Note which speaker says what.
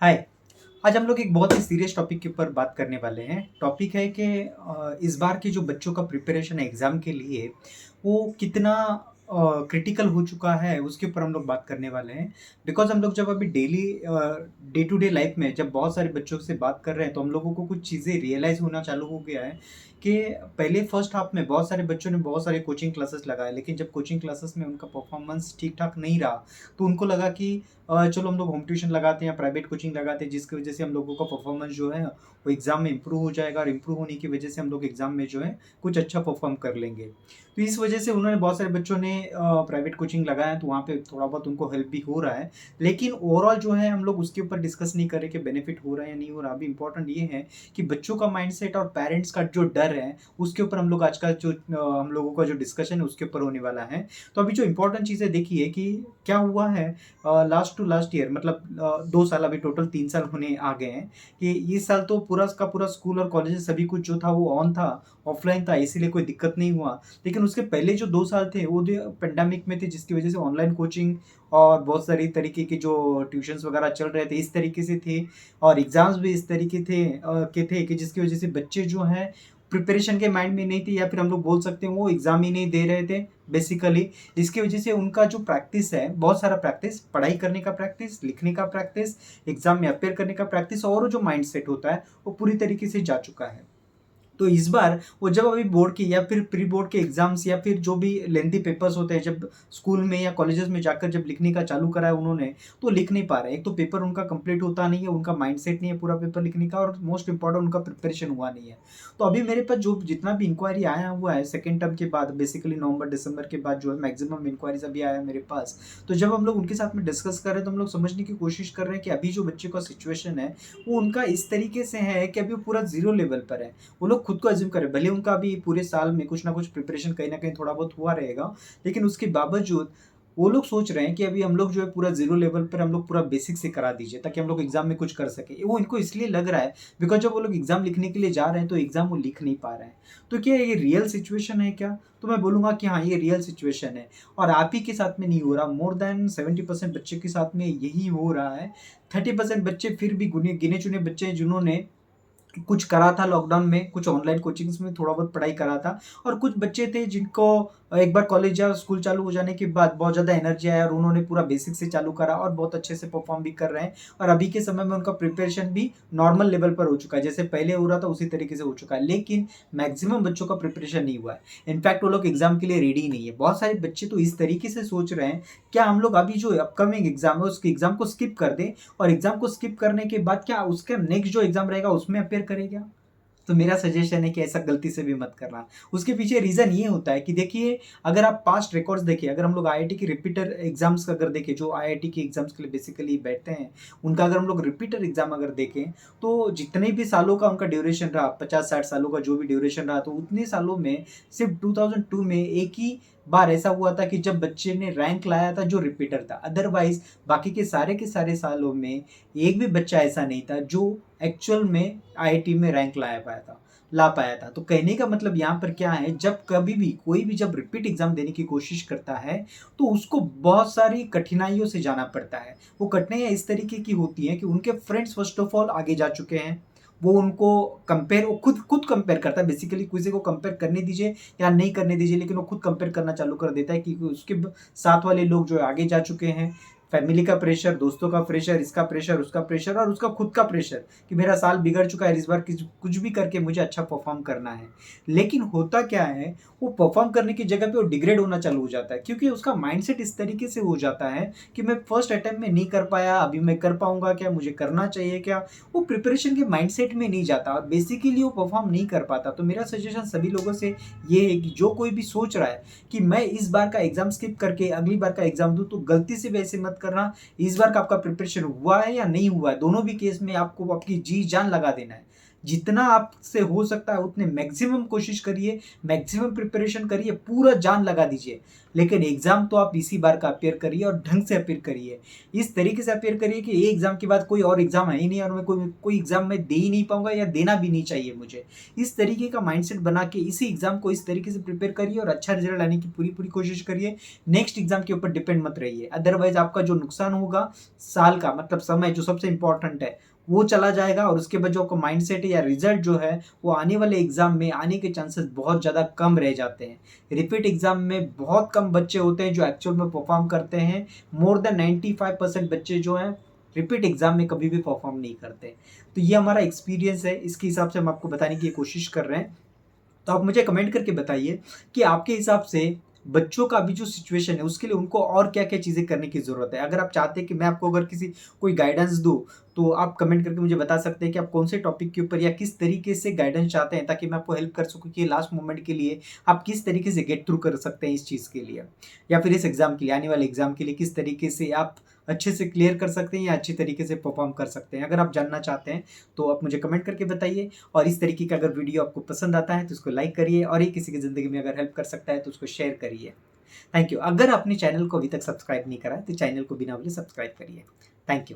Speaker 1: हाय। आज हम लोग एक बहुत ही सीरियस टॉपिक के ऊपर बात करने वाले हैं। टॉपिक है कि इस बार के जो बच्चों का प्रिपरेशन है एग्ज़ाम के लिए, वो कितना क्रिटिकल हो चुका है, उसके ऊपर हम लोग बात करने वाले हैं। बिकॉज़ हम लोग जब अभी डे टू डे लाइफ़ में जब बहुत सारे बच्चों से बात कर रहे हैं, तो हम लोगों को कुछ चीज़ें रियलाइज़ होना चालू हो गया है कि पहले फर्स्ट हाफ में बहुत सारे बच्चों ने बहुत सारे कोचिंग क्लासेस लगाए, लेकिन जब कोचिंग क्लासेस में उनका परफॉर्मेंस ठीक-ठाक नहीं रहा, तो उनको लगा कि चलो हम लोग होम ट्यूशन लगाते हैं या प्राइवेट कोचिंग लगाते हैं, जिसकी वजह से हम लोगों का परफॉर्मेंस जो है वो एग्ज़ाम में इम्प्रूव हो जाएगा और इम्प्रूव होने की वजह से हम लोग एग्ज़ाम में जो है कुछ अच्छा परफॉर्म कर लेंगे। तो इस वजह से उन्होंने बहुत सारे बच्चों ने प्राइवेट कोचिंग लगाया, तो वहाँ पे थोड़ा बहुत उनको हेल्प भी हो रहा है। लेकिन ओवरऑल जो है हम लोग उसके ऊपर डिस्कस नहीं कर रहे कि बेनिफिट हो रहा है या नहीं हो रहा। अभी इम्पोर्टेंट ये है कि बच्चों का माइंडसेट और पेरेंट्स का जो डर है, उसके ऊपर हम लोग आज का जो हम लोगों का जो डिस्कशन है उसके ऊपर होने वाला है। तो अभी जो इम्पोर्टेंट चीज़ें देखिए कि क्या हुआ है लास्ट टू लास्ट ईयर, मतलब 2 साल, अभी टोटल 3 साल होने आ गए हैं कि इस साल तो पूरा का पूरा स्कूल और कॉलेज सभी कुछ जो था वो ऑन था, ऑफलाइन था, इसीलिए कोई दिक्कत नहीं हुआ। लेकिन उसके पहले जो 2 साल थे वो जो पैंडेमिक में थे, जिसकी वजह से ऑनलाइन कोचिंग और बहुत सारी तरीके के जो ट्यूशन्स वगैरह चल रहे थे इस तरीके से थे, और एग्ज़ाम्स भी इस तरीके थे कि जिसकी वजह से बच्चे जो हैं प्रिपरेशन के माइंड में नहीं थे, या फिर हम लोग बोल सकते हैं वो एग्ज़ाम ही नहीं दे रहे थे बेसिकली। इसकी वजह से उनका जो प्रैक्टिस है, बहुत सारा प्रैक्टिस, पढ़ाई करने का प्रैक्टिस, लिखने का प्रैक्टिस, एग्ज़ाम में अपीयर करने का प्रैक्टिस, और जो माइंडसेट होता है वो पूरी तरीके से जा चुका है। तो इस बार वो जब अभी बोर्ड की या फिर प्री बोर्ड के एग्जाम्स या फिर जो भी लेंथी पेपर्स होते हैं, जब स्कूल में या कॉलेजेस में जाकर जब लिखने का चालू करा है उन्होंने, तो लिख नहीं पा रहे। एक तो पेपर उनका कंप्लीट होता नहीं है, उनका माइंडसेट नहीं है पूरा पेपर लिखने का, और मोस्ट इंपॉर्टेंट उनका प्रिपरेशन हुआ नहीं है। तो अभी मेरे पास जो जितना भी इंक्वायरी आया हुआ है सेकेंड टर्म के बाद, बेसिकली नवंबर दिसंबर के बाद जो है मैक्सिमम इंक्वायरीज अभी आया है मेरे पास। तो जब हम लोग उनके साथ में डिस्कस कर रहे हैं, तो हम लोग समझने की कोशिश कर रहे हैं कि अभी जो बच्चे का सिचुएशन है वो उनका इस तरीके से है कि अभी वो पूरा जीरो लेवल पर है। वो लोग खुद को अज्यूम करें, भले उनका भी पूरे साल में कुछ ना कुछ प्रिपरेशन कहीं ना कहीं थोड़ा बहुत हुआ रहेगा, लेकिन उसके बावजूद वो लोग सोच रहे हैं कि अभी हम लोग जो है पूरा जीरो लेवल पर हम लोग पूरा बेसिक से करा दीजिए, ताकि हम लोग एग्जाम में कुछ कर सके। वो इनको इसलिए लग रहा है बिकॉज जब वो लोग एग्जाम लिखने के लिए जा रहे हैं तो एग्जाम वो लिख नहीं पा रहे हैं। तो क्या ये रियल सिचुएशन है क्या? तो मैं बोलूंगा कि हाँ, ये रियल सिचुएशन है, और आप ही के साथ में नहीं हो रहा, मोर देन 70% बच्चे के साथ में यही हो रहा है। 30% बच्चे फिर भी गिने चुने बच्चे हैं जिन्होंने कुछ करा था लॉकडाउन में, कुछ ऑनलाइन कोचिंग्स में थोड़ा बहुत पढ़ाई करा था, और कुछ बच्चे थे जिनको एक बार कॉलेज या स्कूल चालू हो जाने के बाद बहुत ज़्यादा एनर्जी आया और उन्होंने पूरा बेसिक से चालू करा और बहुत अच्छे से परफॉर्म भी कर रहे हैं, और अभी के समय में उनका प्रिपरेशन भी नॉर्मल लेवल पर हो चुका है, जैसे पहले हो रहा था उसी तरीके से हो चुका है। लेकिन मैक्सिमम बच्चों का प्रिपरेशन नहीं हुआ है। इनफैक्ट वो लोग एग्जाम के लिए रेडी नहीं है। बहुत सारे बच्चे तो इस तरीके से सोच रहे हैं, क्या हम लोग अभी जो अपकमिंग एग्जाम है उसके एग्जाम को स्किप कर दें, और एग्जाम को स्किप करने के बाद क्या उसका नेक्स्ट जो एग्जाम रहेगा उसमें अपेयर करेगा? तो मेरा सजेशन है कि ऐसा गलती से भी मत करना। उसके पीछे रीज़न ये होता है कि देखिए, अगर आप पास्ट रिकॉर्ड्स देखिए, अगर हम लोग आईआईटी की रिपीटर एग्जाम्स अगर देखें, जो आईआईटी के एग्जाम्स के लिए बेसिकली बैठते हैं, उनका अगर हम लोग रिपीटर एग्जाम अगर देखें, तो जितने भी सालों का उनका ड्यूरेशन रहा, 50-60 सालों का जो भी ड्यूरेशन रहा, तो उतने सालों में सिर्फ 2002 में एक ही बार ऐसा हुआ था कि जब बच्चे ने रैंक लाया था जो रिपीटर था। अदरवाइज बाकी के सारे सालों में एक भी बच्चा ऐसा नहीं था जो एक्चुअल में आईआईटी में रैंक ला पाया था। तो कहने का मतलब यहाँ पर क्या है, जब कभी भी कोई भी जब रिपीट एग्जाम देने की कोशिश करता है, तो उसको बहुत सारी कठिनाइयों से जाना पड़ता है। वो कठिनाइयाँ इस तरीके की होती हैं कि उनके फ्रेंड्स फर्स्ट ऑफ ऑल आगे जा चुके हैं, वो उनको कंपेयर, वो खुद खुद कंपेयर करता है। बेसिकली किसी को कंपेयर करने दीजिए या नहीं करने दीजिए, लेकिन वो खुद कंपेयर करना चालू कर देता है कि उसके साथ वाले लोग जो आगे जा चुके हैं। फैमिली का प्रेशर, दोस्तों का प्रेशर, इसका प्रेशर, उसका प्रेशर, और उसका खुद का प्रेशर कि मेरा साल बिगड़ चुका है, इस बार कुछ भी करके मुझे अच्छा परफॉर्म करना है। लेकिन होता क्या है, वो परफॉर्म करने की जगह पे वो डिग्रेड होना चालू हो जाता है, क्योंकि उसका माइंडसेट इस तरीके से हो जाता है कि मैं फर्स्ट अटेम्प्ट में नहीं कर पाया, अभी मैं कर पाऊंगा क्या, मुझे करना चाहिए क्या। वो प्रिपरेशन के माइंडसेट में नहीं जाता और बेसिकली वो परफॉर्म नहीं कर पाता। तो मेरा सजेशन सभी लोगों से ये है कि जो कोई भी सोच रहा है कि मैं इस बार का एग्जाम स्किप करके अगली बार का एग्जाम दूं, तो गलती से वैसे मत करना। इस बार का आपका प्रिपरेशन हुआ है या नहीं हुआ है, दोनों भी केस में आपको आपकी जी जान लगा देना है। जितना आपसे हो सकता है उतने मैक्सिमम कोशिश करिए, मैक्सिमम प्रिपरेशन करिए, पूरा जान लगा दीजिए। लेकिन एग्ज़ाम तो आप इसी बार का अपीयर करिए और ढंग से अपीयर करिए। इस तरीके से अपीयर करिए कि ये एग्ज़ाम के बाद कोई और एग्ज़ाम है ही नहीं और मैं कोई एग्ज़ाम मैं दे ही नहीं पाऊँगा या देना भी नहीं चाहिए मुझे। इस तरीके का माइंडसेट बना के इसी एग्ज़ाम को इस तरीके से प्रिपेयर करिए और अच्छा रिज़ल्ट लाने की पूरी-पूरी कोशिश करिए। नेक्स्ट एग्ज़ाम के ऊपर डिपेंड मत रहिए। अदरवाइज़ आपका जो नुकसान होगा साल का मतलब समय जो सबसे इम्पोर्टेंट है, वो चला जाएगा और उसके बाद जो आपका माइंडसेट है या रिज़ल्ट जो है, वो आने वाले एग्ज़ाम में आने के चांसेस बहुत ज़्यादा कम रह जाते हैं। रिपीट एग्ज़ाम में बहुत कम बच्चे होते हैं जो एक्चुअल में परफ़ॉर्म करते हैं। मोर देन 95% बच्चे जो हैं रिपीट एग्ज़ाम में कभी भी परफ़ॉर्म नहीं करते। तो ये हमारा एक्सपीरियंस है, इसके हिसाब से हम आपको बताने की कोशिश कर रहे हैं। तो आप मुझे कमेंट करके बताइए कि आपके हिसाब से बच्चों का अभी जो सिचुएशन है उसके लिए उनको और क्या-क्या चीज़ें करने की ज़रूरत है? अगर आप चाहते हैं कि मैं आपको अगर कोई गाइडेंस दूँ, तो आप कमेंट करके मुझे बता सकते हैं कि आप कौन से टॉपिक के ऊपर या किस तरीके से गाइडेंस चाहते हैं ताकि मैं आपको हेल्प कर सकूँ कि लास्ट मोमेंट के लिए आप किस तरीके से गेट थ्रू कर सकते हैं इस चीज़ के लिए। या फिर इस एग्ज़ाम के लिए, आने वाले एग्ज़ाम के लिए किस तरीके से आप अच्छे से क्लियर कर सकते हैं या अच्छी तरीके से परफ़ॉर्म कर सकते हैं। अगर आप जानना चाहते हैं, तो आप मुझे कमेंट करके बताइए और इस तरीके का अगर वीडियो आपको पसंद आता है तो उसको लाइक करिए और ये किसी की ज़िंदगी में अगर हेल्प कर सकता है तो उसको शेयर करिए। Thank you. अगर आपने चैनल को अभी तक सब्सक्राइब नहीं करा है तो चैनल को बिना बोले सब्सक्राइब करिए। Thank you.